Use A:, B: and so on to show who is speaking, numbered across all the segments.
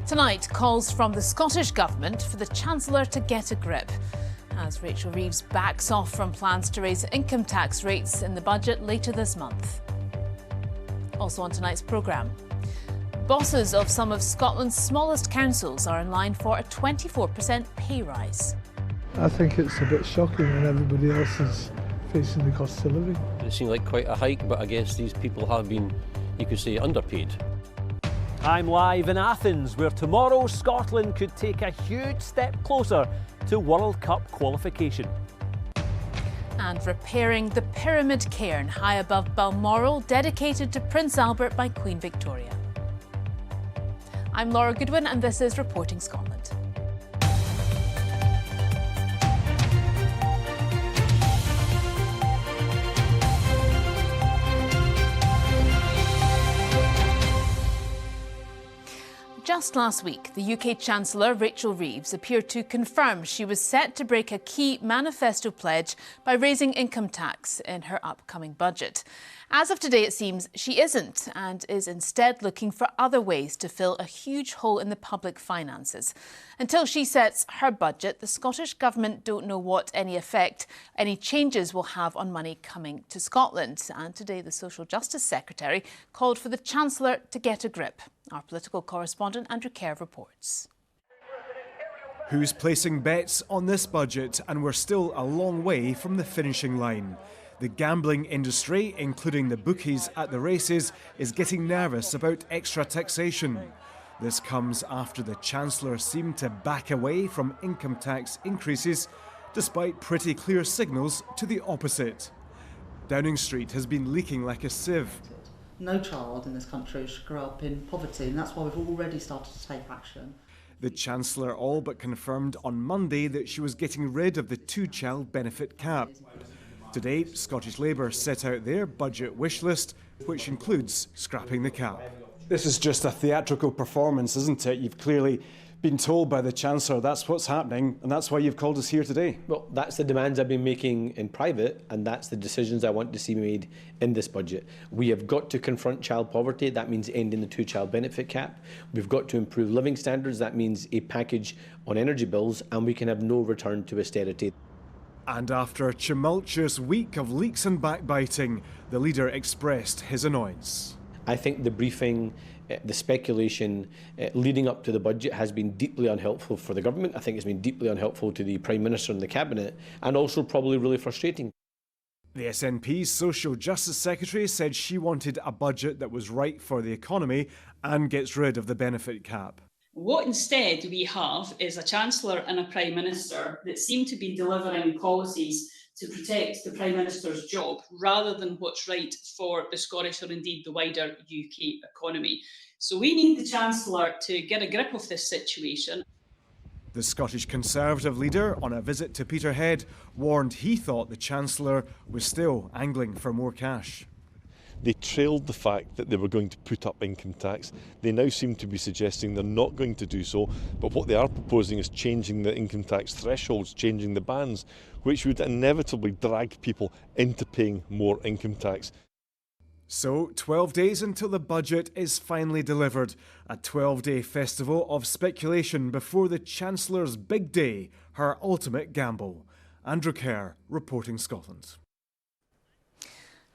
A: Tonight, calls from the Scottish Government for the Chancellor to get a grip, as Rachel Reeves backs off from plans to raise income tax rates in the budget later this month. Also on tonight's programme, bosses of some of Scotland's smallest councils are in line for a 24% pay rise.
B: I think it's a bit shocking when everybody else is facing the cost of living.
C: It seemed like quite a hike, but I guess these people have been, you could say, underpaid.
D: I'm live in Athens, where tomorrow Scotland could take a huge step closer to World Cup qualification.
A: And repairing the Pyramid Cairn high above Balmoral, dedicated to Prince Albert by Queen Victoria. I'm Laura Goodwin and this is Reporting Scotland. Just last week, the UK Chancellor, Rachel Reeves, appeared to confirm she was set to break a key manifesto pledge by raising income tax in her upcoming budget. As of today, it seems she isn't and is instead looking for other ways to fill a huge hole in the public finances. Until she sets her budget, the Scottish Government don't know what any effect any changes will have on money coming to Scotland. And today, the Social Justice Secretary called for the Chancellor to get a grip. Our political correspondent Andrew Kerr reports.
E: Who's placing bets on this budget? And we're still a long way from the finishing line. The gambling industry, including the bookies at the races, is getting nervous about extra taxation. This comes after the Chancellor seemed to back away from income tax increases, despite pretty clear signals to the opposite. Downing Street has been leaking like a sieve.
F: No child in this country should grow up in poverty, and that's why we've already started to take action.
E: The Chancellor all but confirmed on Monday that she was getting rid of the two-child benefit cap. Today, Scottish Labour set out their budget wish list, which includes scrapping the cap.
G: This is just a theatrical performance, isn't it? You've clearly been told by the Chancellor that's what's happening, and that's why you've called us here today.
C: Well, that's the demands I've been making in private, and that's the decisions I want to see made in this budget. We have got to confront child poverty. That means ending the two-child benefit cap. We've got to improve living standards. That means a package on energy bills, and we can have no return to austerity.
E: And after a tumultuous week of leaks and backbiting, the leader expressed his annoyance.
C: I think the briefing, the speculation leading up to the budget has been deeply unhelpful for the government. I think it's been deeply unhelpful to the Prime Minister and the Cabinet, and also probably really frustrating.
E: The SNP's Social Justice Secretary said she wanted a budget that was right for the economy and gets rid of the benefit cap.
H: What instead we have is a Chancellor and a Prime Minister that seem to be delivering policies to protect the Prime Minister's job rather than what's right for the Scottish or indeed the wider UK economy. So we need the Chancellor to get a grip of this situation.
E: The Scottish Conservative leader, on a visit to Peterhead, warned he thought the Chancellor was still angling for more cash.
I: They trailed the fact that they were going to put up income tax. They now seem to be suggesting they're not going to do so, but what they are proposing is changing the income tax thresholds, changing the bands, which would inevitably drag people into paying more income tax.
E: So, 12 days until the budget is finally delivered. A 12-day festival of speculation before the Chancellor's big day, her ultimate gamble. Andrew Kerr, Reporting Scotland.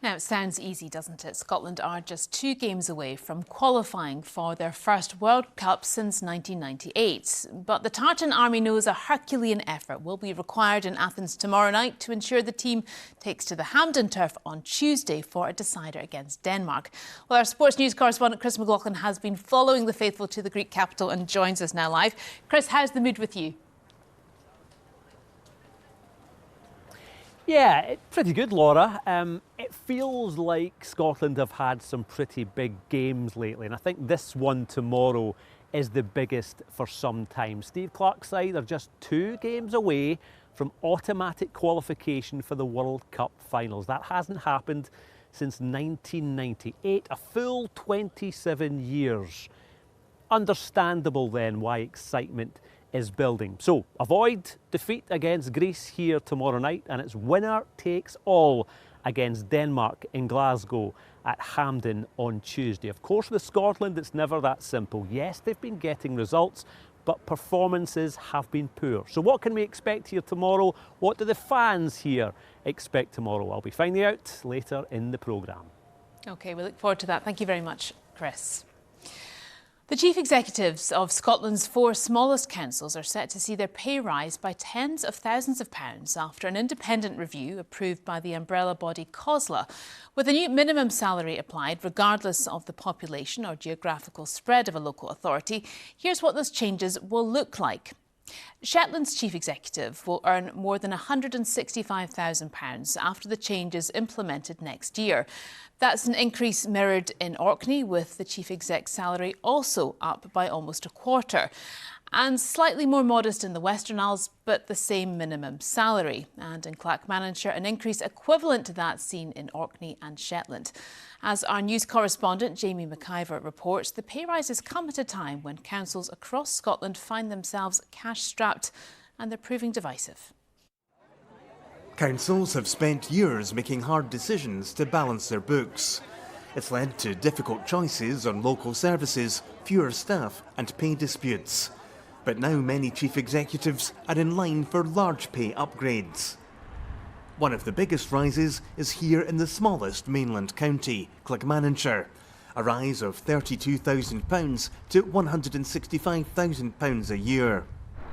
A: Now, it sounds easy, doesn't it? Scotland are just 2 games away from qualifying for their first World Cup since 1998. But the Tartan Army knows a Herculean effort will be required in Athens tomorrow night to ensure the team takes to the Hampden turf on Tuesday for a decider against Denmark. Well, our sports news correspondent Chris McLaughlin has been following the faithful to the Greek capital and joins us now live. Chris, how's the mood with you?
D: Yeah, pretty good, Laura. It feels like Scotland have had some pretty big games lately, and I think this one tomorrow is the biggest for some time. Steve Clarke's side are just 2 games away from automatic qualification for the World Cup finals. That hasn't happened since 1998, a full 27 years. Understandable then why excitement is building. So avoid defeat against Greece here tomorrow night, and it's winner takes all against Denmark in Glasgow at Hampden on Tuesday. Of course, with Scotland, it's never that simple. Yes, they've been getting results, but performances have been poor. So what can we expect here tomorrow? What do the fans here expect tomorrow? I'll be finding out later in the programme.
A: OK, we look forward to that. Thank you very much, Chris. The chief executives of Scotland's 4 smallest councils are set to see their pay rise by tens of thousands of pounds after an independent review approved by the umbrella body COSLA. With a new minimum salary applied regardless of the population or geographical spread of a local authority, here's what those changes will look like. Shetland's chief executive will earn more than £165,000 after the changes implemented next year. That's an increase mirrored in Orkney, with the chief exec's salary also up by almost a quarter. And slightly more modest in the Western Isles, but the same minimum salary. And in Clackmannanshire, an increase equivalent to that seen in Orkney and Shetland. As our news correspondent Jamie McIver reports, the pay rises come at a time when councils across Scotland find themselves cash-strapped, and they're proving divisive.
J: Councils have spent years making hard decisions to balance their books. It's led to difficult choices on local services, fewer staff and pay disputes. But now many chief executives are in line for large pay upgrades. One of the biggest rises is here in the smallest mainland county, Clackmannanshire, a rise of £32,000 to £165,000 a year.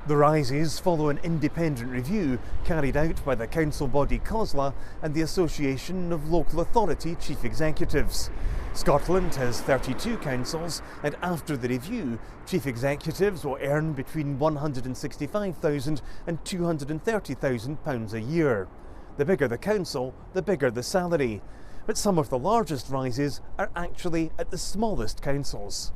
J: The rises follow an independent review carried out by the council body COSLA and the Association of Local Authority Chief Executives. Scotland has 32 councils, and after the review, chief executives will earn between £165,000 and £230,000 a year. The bigger the council, the bigger the salary. But some of the largest rises are actually at the smallest councils.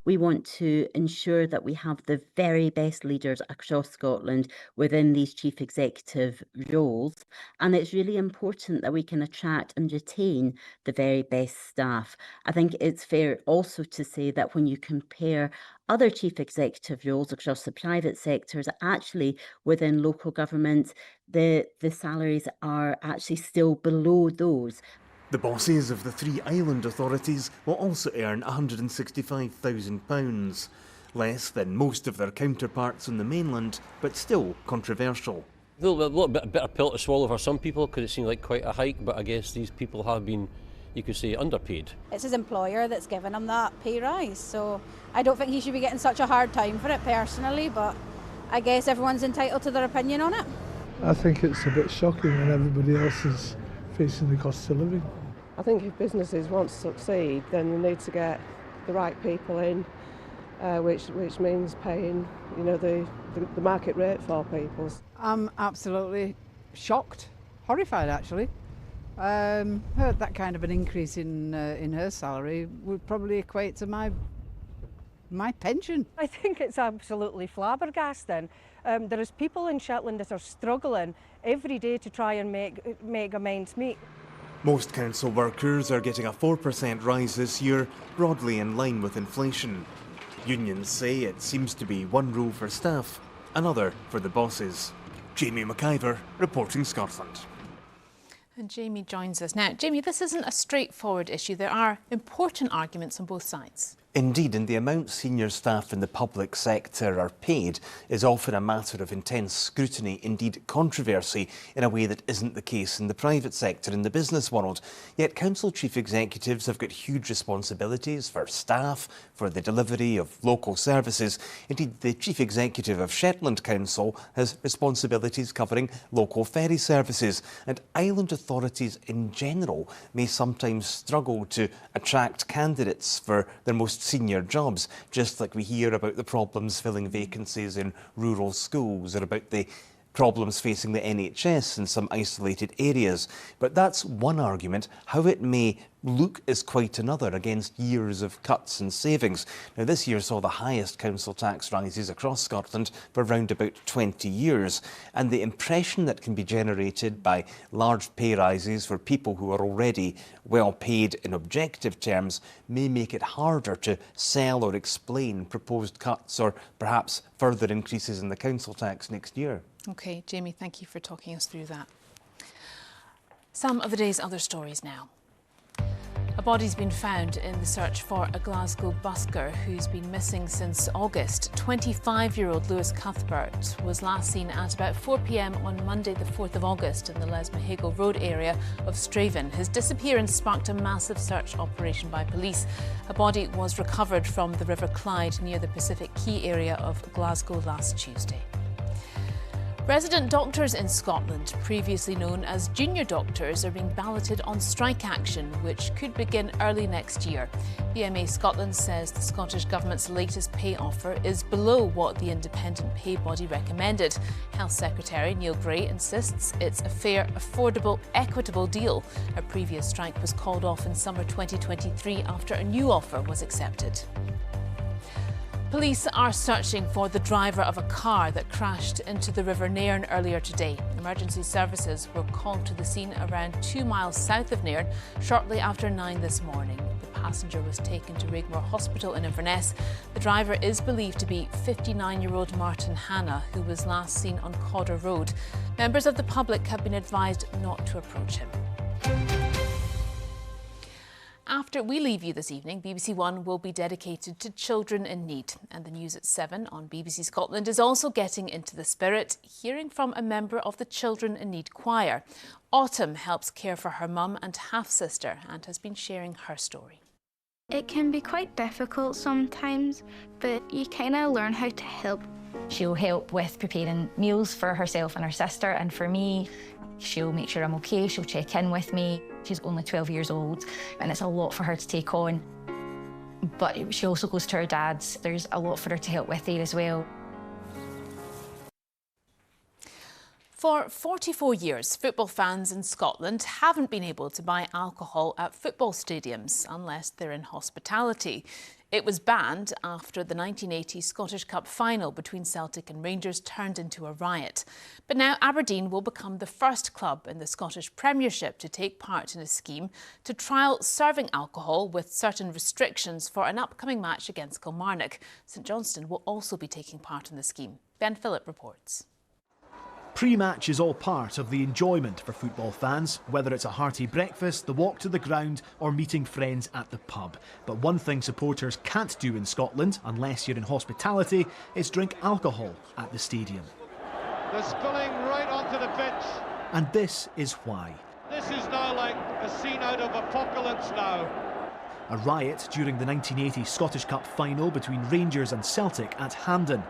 K: We want to ensure that we have the very best leaders across Scotland within these chief executive roles. And it's really important that we can attract and retain the very best staff. I think it's fair also to say that when you compare other chief executive roles across the private sectors, actually within local government, the salaries are actually still below those.
J: The bosses of the 3 island authorities will also earn £165,000, less than most of their counterparts on the mainland, but still controversial.
L: A little bit bitter pill to swallow for some people because it seemed like quite a hike, but I guess these people have been, you could say, underpaid.
M: It's his employer that's given him that pay rise, so I don't think he should be getting such a hard time for it personally, but I guess everyone's entitled to their opinion on it.
B: I think it's a bit shocking when everybody else is facing the cost of living.
N: I think if businesses want to succeed, then they need to get the right people in, which means paying, the market rate for people.
O: I'm absolutely shocked, horrified actually. Heard that kind of an increase in her salary would probably equate to my pension.
P: I think it's absolutely flabbergasting. There is people in Shetland that are struggling every day to try and make amends meet.
J: Most council workers are getting a 4% rise this year, broadly in line with inflation. Unions say it seems to be one rule for staff, another for the bosses. Jamie McIver, reporting Scotland.
A: And Jamie joins us now. Jamie, this isn't a straightforward issue. There are important arguments on both sides.
J: Indeed, and the amount senior staff in the public sector are paid is often a matter of intense scrutiny, indeed controversy, in a way that isn't the case in the private sector, in the business world. Yet council chief executives have got huge responsibilities for staff, for the delivery of local services. Indeed, the chief executive of Shetland Council has responsibilities covering local ferry services, and island authorities in general may sometimes struggle to attract candidates for their most senior jobs, just like we hear about the problems filling vacancies in rural schools or about the problems facing the NHS in some isolated areas. But that's one argument. How it may look is quite another against years of cuts and savings. Now, this year saw the highest council tax rises across Scotland for around about 20 years. And the impression that can be generated by large pay rises for people who are already well paid in objective terms may make it harder to sell or explain proposed cuts or perhaps further increases in the council tax next year.
A: OK, Jamie, thank you for talking us through that. Some of the day's other stories now. A body's been found in the search for a Glasgow busker who's been missing since August. 25-year-old Lewis Cuthbert was last seen at about 4 p.m. on Monday the 4th of August in the Lesmahago Road area of Straven. His disappearance sparked a massive search operation by police. A body was recovered from the River Clyde near the Pacific Quay area of Glasgow last Tuesday. Resident doctors in Scotland, previously known as junior doctors, are being balloted on strike action, which could begin early next year. BMA Scotland says the Scottish Government's latest pay offer is below what the independent pay body recommended. Health Secretary Neil Gray insists it's a fair, affordable, equitable deal. A previous strike was called off in summer 2023 after a new offer was accepted. Police are searching for the driver of a car that crashed into the River Nairn earlier today. Emergency services were called to the scene around 2 miles south of Nairn shortly after 9 this morning. The passenger was taken to Rigmore Hospital in Inverness. The driver is believed to be 59-year-old Martin Hanna, who was last seen on Cawdor Road. Members of the public have been advised not to approach him. After we leave you this evening, BBC One will be dedicated to children in need. And the news at 7 on BBC Scotland is also getting into the spirit, hearing from a member of the Children in Need choir. Autumn helps care for her mum and half-sister and has been sharing her story.
Q: It can be quite difficult sometimes, but you kind of learn how to help.
R: She'll help with preparing meals for herself and her sister, and for me. She'll make sure I'm okay, she'll check in with me. She's only 12 years old, and it's a lot for her to take on. But she also goes to her dad's. There's a lot for her to help with there as well.
A: For 44 years, football fans in Scotland haven't been able to buy alcohol at football stadiums unless they're in hospitality. It was banned after the 1980 Scottish Cup final between Celtic and Rangers turned into a riot. But now Aberdeen will become the first club in the Scottish Premiership to take part in a scheme to trial serving alcohol with certain restrictions for an upcoming match against Kilmarnock. St Johnstone will also be taking part in the scheme. Ben Phillip reports.
S: Pre-match is all part of the enjoyment for football fans, whether it's a hearty breakfast, the walk to the ground or meeting friends at the pub. But one thing supporters can't do in Scotland, unless you're in hospitality, is drink alcohol at the stadium.
T: They're spilling right onto the pitch.
S: And this is why.
T: This is now like a scene out of Apocalypse Now.
S: A riot during the 1980 Scottish Cup final between Rangers and Celtic at Hampden.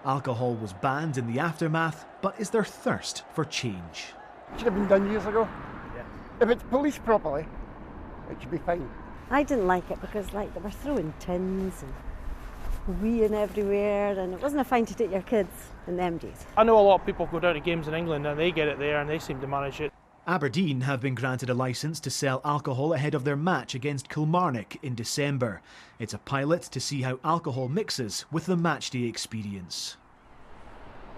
S: Alcohol was banned in the aftermath, but is there thirst for change?
U: It should have been done years ago. Yeah. If it's policed properly, it should be fine.
V: I didn't like it because they were throwing tins and weeing everywhere, and it wasn't fine to take your kids in them days.
W: I know a lot of people go down to games in England and they get it there and they seem to manage it.
S: Aberdeen have been granted a licence to sell alcohol ahead of their match against Kilmarnock in December. It's a pilot to see how alcohol mixes with the matchday experience.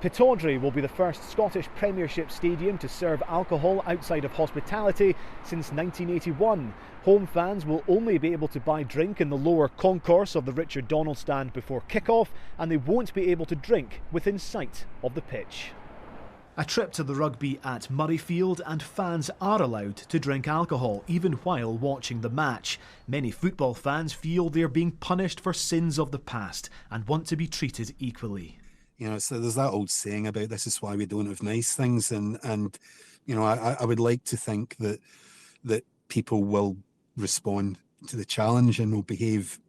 S: Pittodrie will be the first Scottish Premiership stadium to serve alcohol outside of hospitality since 1981. Home fans will only be able to buy drink in the lower concourse of the Richard Donald stand before kick-off, and they won't be able to drink within sight of the pitch. A trip to the rugby at Murrayfield, and fans are allowed to drink alcohol even while watching the match. Many football fans feel they're being punished for sins of the past and want to be treated equally.
X: You know, so there's that old saying about this is why we don't have nice things, and you know, I would like to think that people will respond to the challenge and will behave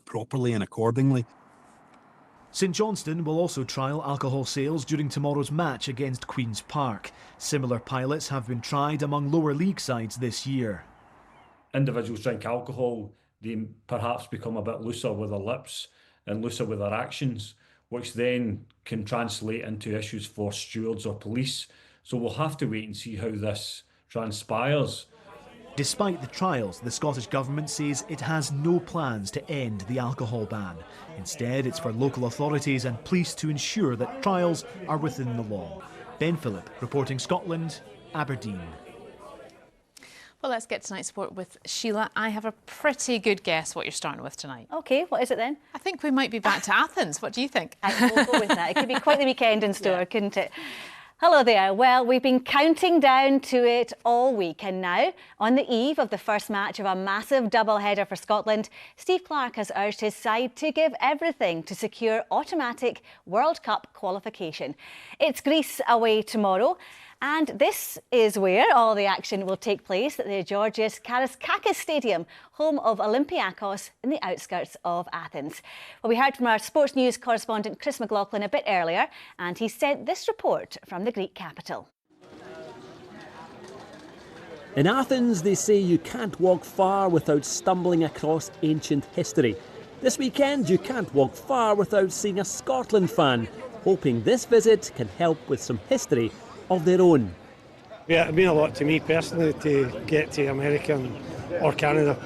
X: properly and accordingly.
S: St Johnstone will also trial alcohol sales during tomorrow's match against Queen's Park. Similar pilots have been tried among lower league sides this year.
Y: Individuals drink alcohol, they perhaps become a bit looser with their lips and looser with their actions, which then can translate into issues for stewards or police. So we'll have to wait and see how this transpires.
S: Despite the trials, the Scottish Government says it has no plans to end the alcohol ban. Instead, it's for local authorities and police to ensure that trials are within the law. Ben Phillip, reporting Scotland, Aberdeen.
A: Well, let's get tonight's sport with Sheila. I have a pretty good guess what you're starting with tonight.
Z: OK, what is it then?
A: I think we might be back to Athens. What do you think?
Z: We'll go with that. It could be quite the weekend in store, couldn't it?
C: Hello there. Well, we've been counting down to it all week, and now, on the eve of the first match of a massive double-header for Scotland, Steve Clarke has urged his side to give everything to secure automatic World Cup qualification. It's Greece away tomorrow, and this is where all the action will take place at the Georgios Karaskakis Stadium, home of Olympiacos in the outskirts of Athens. Well, we heard from our sports news correspondent Chris McLaughlin a bit earlier, and he sent this report from the Greek capital.
D: In Athens, they say you can't walk far without stumbling across ancient history. This weekend, you can't walk far without seeing a Scotland fan, hoping this visit can help with some history of their own.
W: Yeah, it means a lot to me personally to get to America or Canada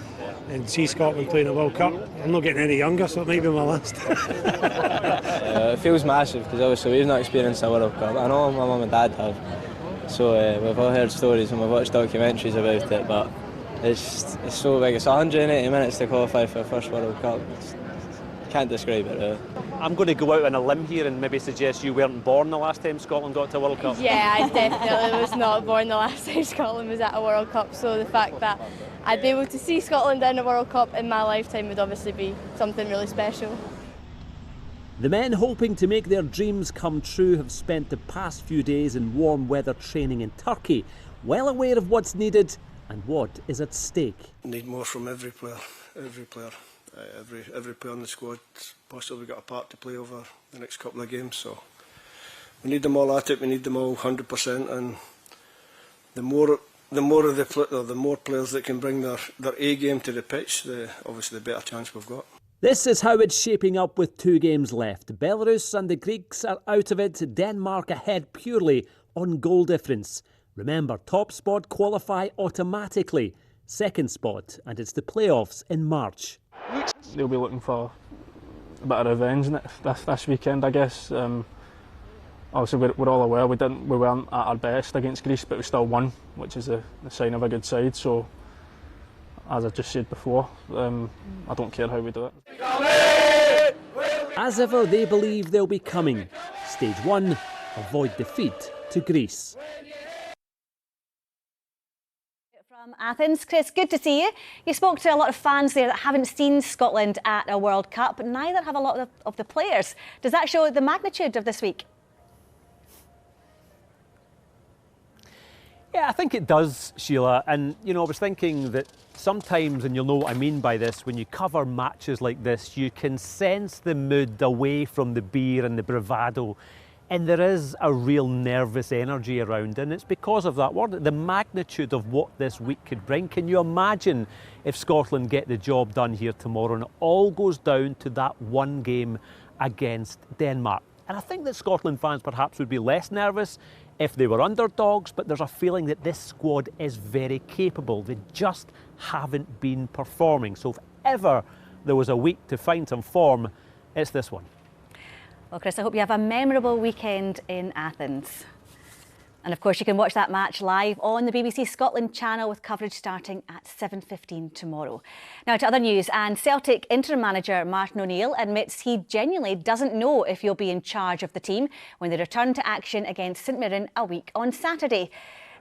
W: and see Scotland playing a World Cup. I'm not getting any younger, so it might be my last.
F: It feels massive because obviously we've not experienced a World Cup. I know my mum and dad have, so we've all heard stories and we've watched documentaries about it, but it's so big. It's 180 minutes to qualify for the first World Cup. Can't describe it really.
D: I'm going to go out on a limb here and maybe suggest you weren't born the last time Scotland got to a World Cup.
G: Yeah, I definitely was not born the last time Scotland was at a World Cup, so the fact that I'd be able to see Scotland in a World Cup in my lifetime would obviously be something really special.
D: The men hoping to make their dreams come true have spent the past few days in warm weather training in Turkey, well aware of what's needed and what is at stake.
H: Need more from every player. Every player in the squad possibly got a part to play over the next couple of games, so we need them all at it. We need them all 100%, and the more players that can bring their A game to the pitch, obviously the better chance we've got.
D: This is how it's shaping up with 2 games left. Belarus and the Greeks are out of it. Denmark ahead purely on goal difference. Remember, top spot qualify automatically. Second spot, and it's the playoffs in March.
I: They'll be looking for a bit of revenge this weekend, I guess. Obviously, we're all aware we weren't at our best against Greece, but we still won, which is a sign of a good side. So, as I just said before, I don't care how we do it.
D: As ever, they believe they'll be coming. Stage 1, avoid defeat to Greece.
C: From Athens, Chris, good to see you. You spoke to a lot of fans there that haven't seen Scotland at a World Cup, but neither have a lot of the players. Does that show the magnitude of this week?
D: Yeah, I think it does, Sheila. And, you know, I was thinking that sometimes, and you'll know what I mean by this, when you cover matches like this, you can sense the mood away from the beer and the bravado. And there is a real nervous energy around, and it's because of that word, the magnitude of what this week could bring. Can you imagine if Scotland get the job done here tomorrow and it all goes down to that one game against Denmark? And I think that Scotland fans perhaps would be less nervous if they were underdogs, but there's a feeling that this squad is very capable. They just haven't been performing. So if ever there was a week to find some form, it's this one.
C: Well, Chris, I hope you have a memorable weekend in Athens. And of course, you can watch that match live on the BBC Scotland channel with coverage starting at 7:15 tomorrow. Now to other news, and Celtic interim manager Martin O'Neill admits he genuinely doesn't know if he'll be in charge of the team when they return to action against St Mirren a week on Saturday.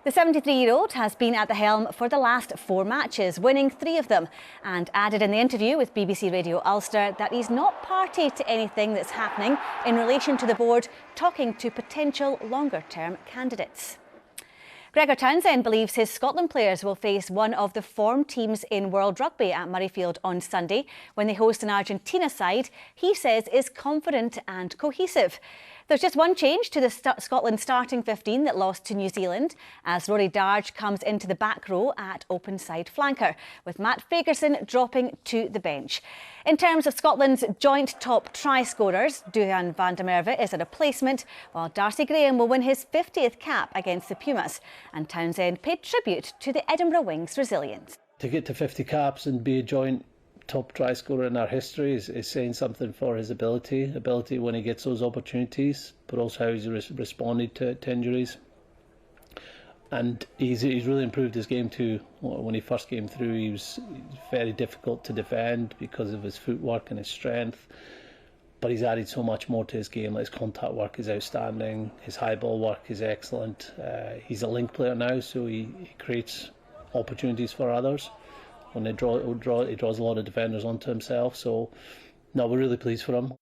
C: The 73-year-old has been at the helm for the last 4 matches, winning 3 of them, and added in the interview with BBC Radio Ulster that he's not party to anything that's happening in relation to the board talking to potential longer-term candidates. Gregor Townsend believes his Scotland players will face one of the form teams in World Rugby at Murrayfield on Sunday when they host an Argentina side he says is confident and cohesive. There's just one change to the Scotland starting 15 that lost to New Zealand, as Rory Darge comes into the back row at open side flanker, with Matt Fagerson dropping to the bench. In terms of Scotland's joint top try scorers, Duhan van der Merwe is a replacement, while Darcy Graham will win his 50th cap against the Pumas, and Townsend paid tribute to the Edinburgh Wings' resilience.
Z: To get to 50 caps and be a joint top try scorer in our history is saying something for his ability when he gets those opportunities, but also how he's responded to injuries. And he's really improved his game too. When he first came through, he was very difficult to defend because of his footwork and his strength. but he's added so much more to his game. Like, his contact work is outstanding, his high ball work is excellent. He's a link player now, so he creates opportunities for others. When he draws a lot of defenders onto himself. So, no, we're really pleased for him.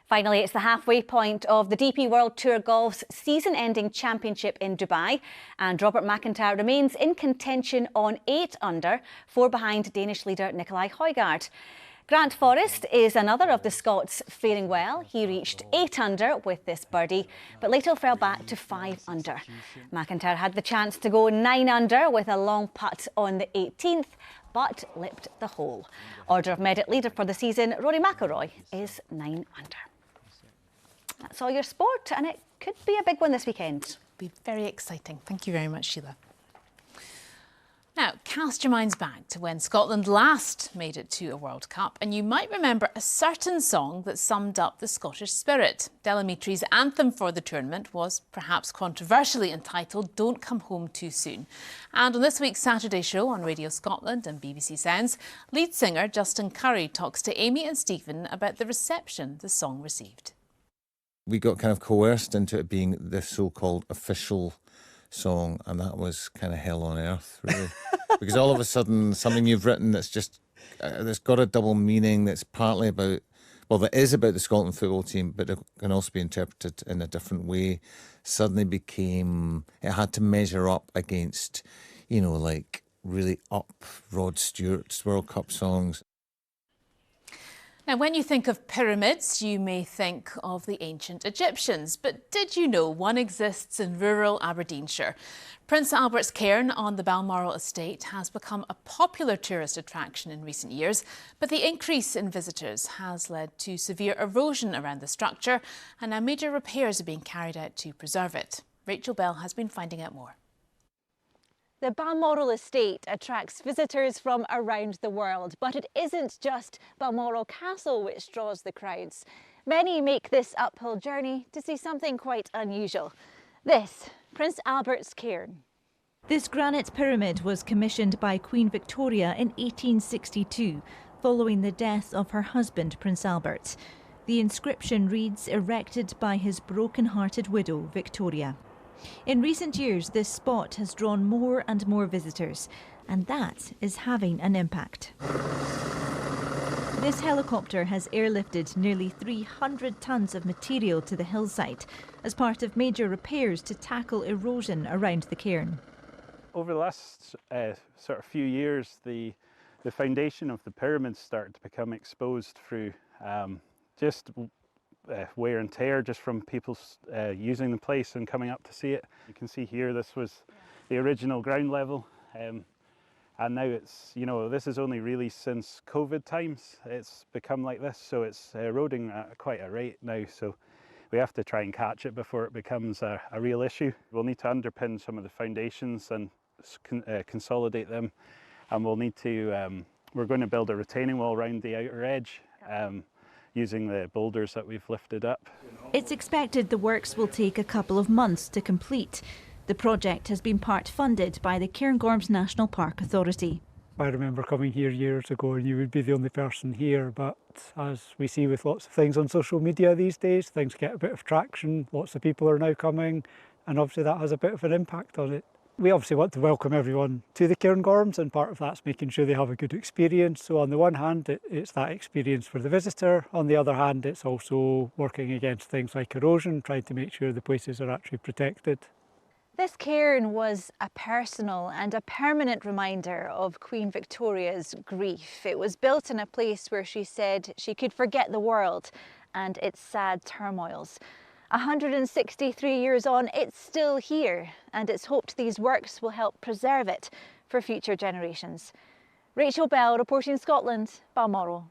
C: Finally, it's the halfway point of the DP World Tour Golf's season-ending championship in Dubai, and Robert McIntyre remains in contention on 8 under, 4 behind Danish leader Nicolai Højgaard. Grant Forrest is another of the Scots faring well. He reached 8 under with this birdie, but later fell back to 5 under. McIntyre had the chance to go 9 under with a long putt on the 18th, but lipped the hole. Order of merit leader for the season, Rory McIlroy, is 9 under. That's all your sport, and it could be a big one this weekend.
A: Be very exciting. Thank you very much, Sheila. Now, cast your minds back to when Scotland last made it to a World Cup, and you might remember a certain song that summed up the Scottish spirit. Delamitre's anthem for the tournament was perhaps controversially entitled Don't Come Home Too Soon. And on this week's Saturday show on Radio Scotland and BBC Sounds, lead singer Justin Curry talks to Amy and Stephen about the reception the song received.
B: We got kind of coerced into it being the so-called official song, and that was kind of hell on earth, really. Because all of a sudden, something you've written that's just, that's got a double meaning, that's partly about, well, that is about the Scotland football team, but it can also be interpreted in a different way, suddenly became, it had to measure up against, you know, like really up Rod Stewart's World Cup songs.
A: Now, when you think of pyramids, you may think of the ancient Egyptians. But did you know one exists in rural Aberdeenshire? Prince Albert's Cairn on the Balmoral estate has become a popular tourist attraction in recent years, but the increase in visitors has led to severe erosion around the structure, and now major repairs are being carried out to preserve it. Rachel Bell has been finding out more.
E: The Balmoral estate attracts visitors from around the world, but it isn't just Balmoral Castle which draws the crowds. Many make this uphill journey to see something quite unusual. This, Prince Albert's Cairn.
K: This granite pyramid was commissioned by Queen Victoria in 1862, following the death of her husband, Prince Albert. The inscription reads, erected by his broken-hearted widow, Victoria. In recent years, this spot has drawn more and more visitors, and that is having an impact. This helicopter has airlifted nearly 300 tonnes of material to the hillside as part of major repairs to tackle erosion around the cairn.
L: Over the last sort of few years, the foundation of the pyramids started to become exposed through just wear and tear just from people using the place and coming up to see it. You can see here this was the original ground level, and now it's, you know, this is only really since COVID times it's become like this, so it's eroding at quite a rate now, so we have to try and catch it before it becomes a real issue. We'll need to underpin some of the foundations and consolidate them, and we'll need to, we're going to build a retaining wall around the outer edge, using the boulders that we've lifted up.
K: It's expected the works will take a couple of months to complete. The project has been part funded by the Cairngorms National Park Authority.
W: I remember coming here years ago and you would be the only person here, but as we see with lots of things on social media these days, things get a bit of traction, lots of people are now coming, and obviously that has a bit of an impact on it. We obviously want to welcome everyone to the Cairngorms, and part of that's making sure they have a good experience. So on the one hand, it's that experience for the visitor. On the other hand, it's also working against things like erosion, trying to make sure the places are actually protected.
E: This cairn was a personal and a permanent reminder of Queen Victoria's grief. It was built in a place where she said she could forget the world and its sad turmoils. 163 years on, it's still here, and it's hoped these works will help preserve it for future generations. Rachel Bell, reporting Scotland, Balmoral.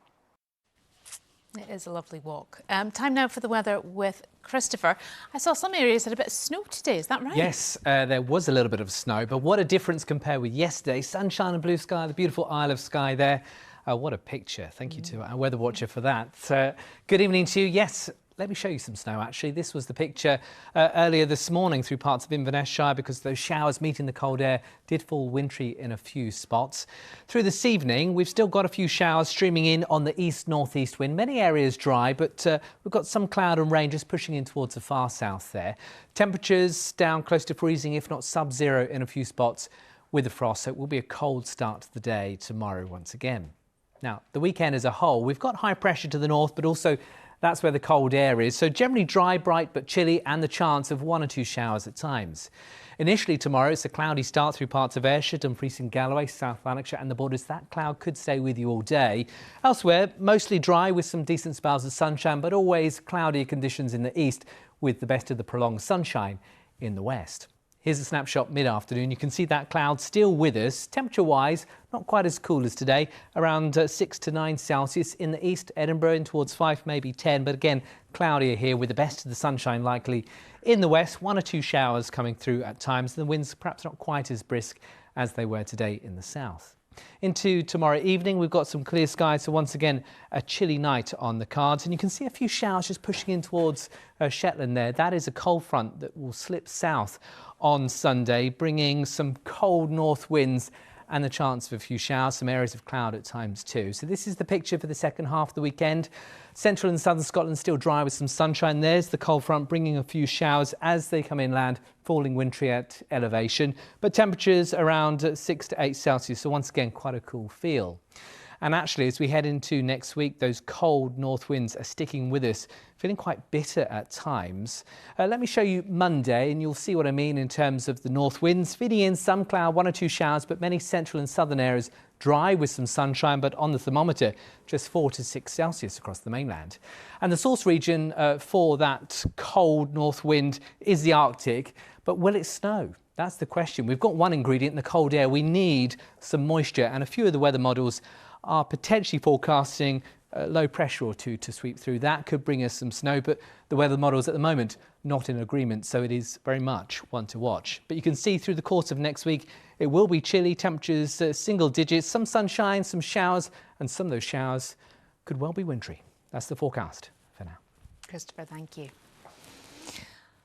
A: It is a lovely walk. Time now for the weather with Christopher. I saw some areas had a bit of snow today, is that right?
M: Yes, there was a little bit of snow, but what a difference compared with yesterday. Sunshine and blue sky, the beautiful Isle of Skye there. What a picture. Thank you to our weather watcher for that. Good evening to you. Yes, Let me show you some snow, actually. This was the picture earlier this morning through parts of Inverness-shire, because those showers meeting the cold air did fall wintry in a few spots. Through this evening, we've still got a few showers streaming in on the east-northeast wind. Many areas dry, but we've got some cloud and rain just pushing in towards the far south there. Temperatures down close to freezing, if not sub-zero in a few spots with the frost. So it will be a cold start to the day tomorrow once again. Now, the weekend as a whole, we've got high pressure to the north, but also that's where the cold air is. So generally dry, bright but chilly, and the chance of 1 or 2 showers at times. Initially tomorrow, it's a cloudy start through parts of Ayrshire, Dumfries and Galloway, South Lanarkshire and the borders. That cloud could stay with you all day. Elsewhere, mostly dry with some decent spells of sunshine, but always cloudy conditions in the east, with the best of the prolonged sunshine in the west. Here's a snapshot mid-afternoon. You can see that cloud still with us. Temperature-wise, not quite as cool as today, around 6 to 9 Celsius. In the east, Edinburgh in towards 5, maybe 10. But again, cloudier here with the best of the sunshine likely. In the west, 1 or 2 showers coming through at times. The winds perhaps not quite as brisk as they were today in the south. Into tomorrow evening, we've got some clear skies, so once again a chilly night on the cards, and you can see a few showers just pushing in towards Shetland there. That is a cold front that will slip south on Sunday, bringing some cold north winds and the chance of a few showers, some areas of cloud at times too. So this is the picture for the second half of the weekend. Central and southern Scotland still dry with some sunshine. There's the cold front bringing a few showers as they come inland, falling wintry at elevation. But temperatures around 6 to 8 Celsius, so once again quite a cool feel. And actually, as we head into next week, those cold north winds are sticking with us, feeling quite bitter at times. Let me show you Monday, and you'll see what I mean in terms of the north winds. Feeding in some cloud, 1 or 2 showers, but many central and southern areas dry with some sunshine, but on the thermometer, just 4 to 6 Celsius across the mainland. And the source region for that cold north wind is the Arctic, but will it snow? That's the question. We've got one ingredient in the cold air. We need some moisture, and a few of the weather models are potentially forecasting a low pressure or 2 to sweep through. That could bring us some snow, but the weather models at the moment not in agreement, so it is very much one to watch. But you can see through the course of next week it will be chilly, temperatures single digits, some sunshine, some showers, and some of those showers could well be wintry. That's the forecast for now.
A: Christopher, thank you.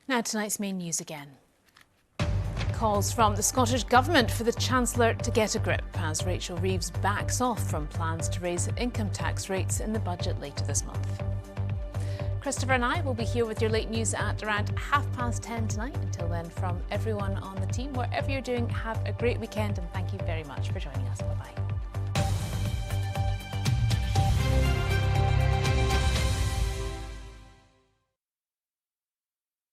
A: Now tonight's main news again. Calls from the Scottish Government for the Chancellor to get a grip as Rachel Reeves backs off from plans to raise income tax rates in the budget later this month. Christopher and I will be here with your late news at around 10:30 tonight. Until then, from everyone on the team, wherever you're doing, have a great weekend and thank you very much for joining us.